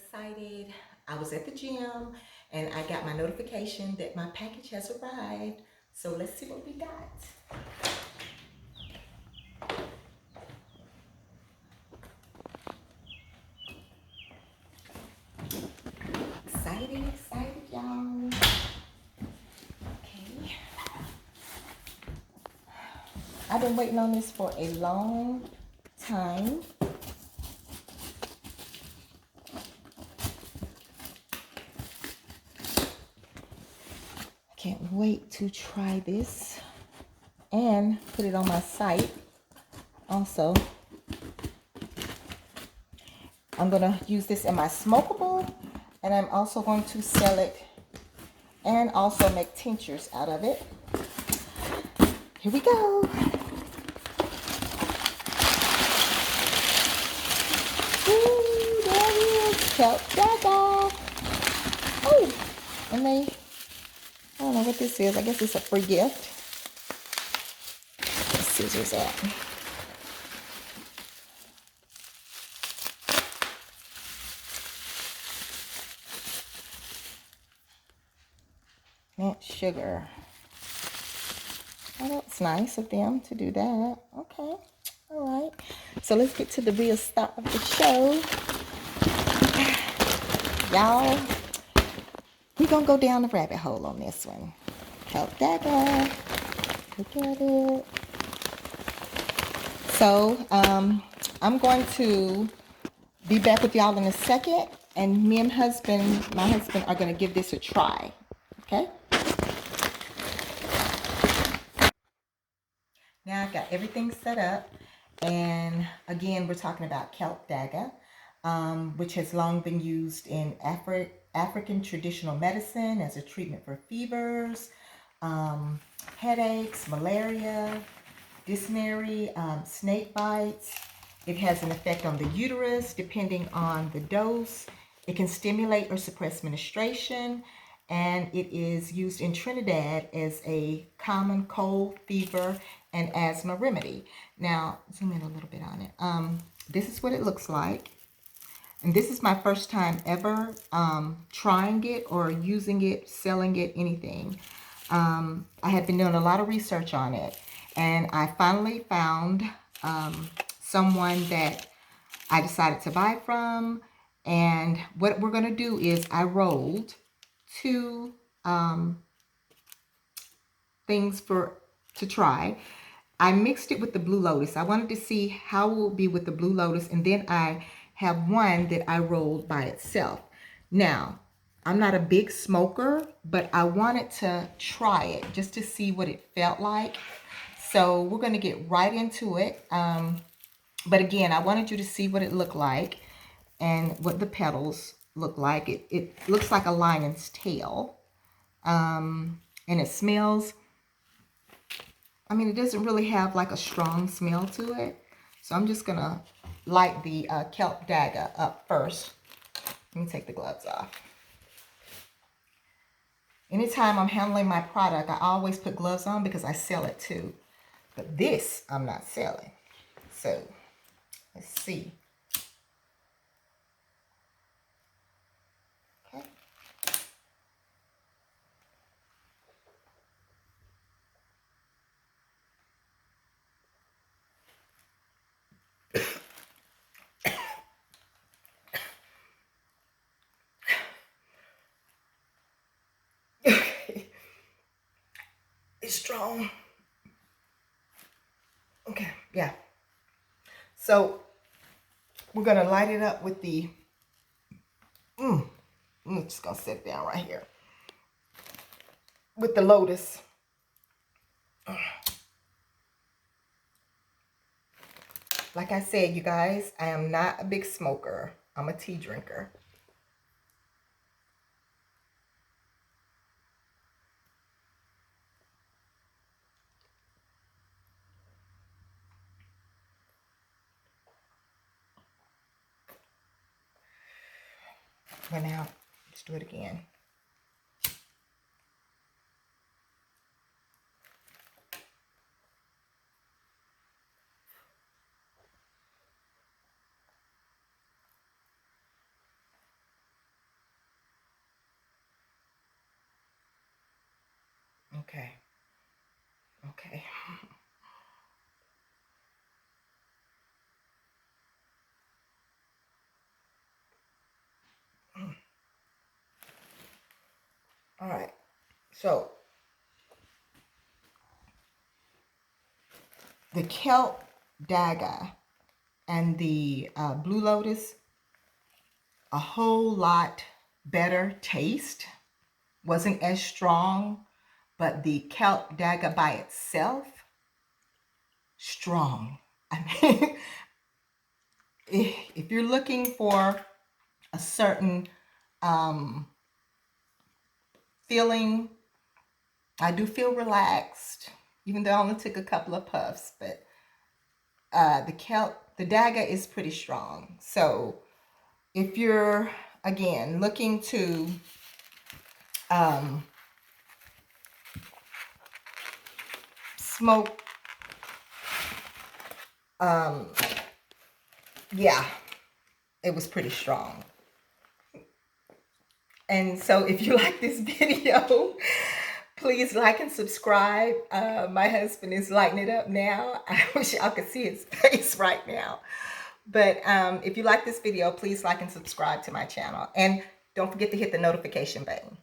excited. I was at the gym and I got my notification that my package has arrived. So let's see what we got. Excited, y'all. Okay. I've been waiting on this for a long time. Can't wait to try this and put it on my site. Also, I'm going to use this in my Smokable, and I'm also going to sell it and also make tinctures out of it. Here we go. Ooh, there it is. Klip Dagga. Oh, and I don't know what this is. I guess it's a free gift. Where's the scissors at? Mint sugar. Oh, that's nice of them to do that. Okay. All right. So let's get to the real start of the show. Y'all, we're going to go down the rabbit hole on this one. Klip Dagga. Look at it. So, I'm going to be back with y'all in a second. And me and my husband are going to give this a try. Okay? Now I've got everything set up. And again, we're talking about Klip Dagga, which has long been used in African traditional medicine as a treatment for fevers, headaches, malaria, dysentery, snake bites. It has an effect on the uterus depending on the dose. It can stimulate or suppress menstruation, and it is used in Trinidad as a common cold, fever, and asthma remedy. Now, zoom in a little bit on it. This is what it looks like. And this is my first time ever trying it or using it, selling it, anything. I had been doing a lot of research on it, and I finally found someone that I decided to buy from. And what we're going to do is I rolled two things to try. I mixed it with the Blue Lotus. I wanted to see how it will be with the Blue Lotus, and then I have one that I rolled by itself. Now, I'm not a big smoker, but I wanted to try it just to see what it felt like. So we're going to get right into it. But again, I wanted you to see what it looked like and what the petals look like. It looks like a lion's tail. And it smells, I mean, it doesn't really have like a strong smell to it. So I'm just going to light the Klip Dagga up first. Let me take the gloves off. Anytime I'm handling my product, I always put gloves on because I sell it too. But this, I'm not selling. So, let's see. Okay. It's strong. Okay, yeah. So, we're going to light it up with the, I'm just going to set it down right here. With the Lotus. Like I said, you guys, I am not a big smoker. I'm a tea drinker. But now, let's do it again. All right, so the Klip Dagga and the Blue Lotus, a whole lot better taste. Wasn't as strong, but the Klip Dagga by itself, strong. I mean, if you're looking for a certain feeling, I do feel relaxed, even though I only took a couple of puffs, but the Dagga is pretty strong. So if you're, again, looking to smoke, yeah, it was pretty strong. And so if you like this video, please like and subscribe. My husband is lighting it up now. I wish y'all could see his face right now. But if you like this video, please like and subscribe to my channel. And don't forget to hit the notification button.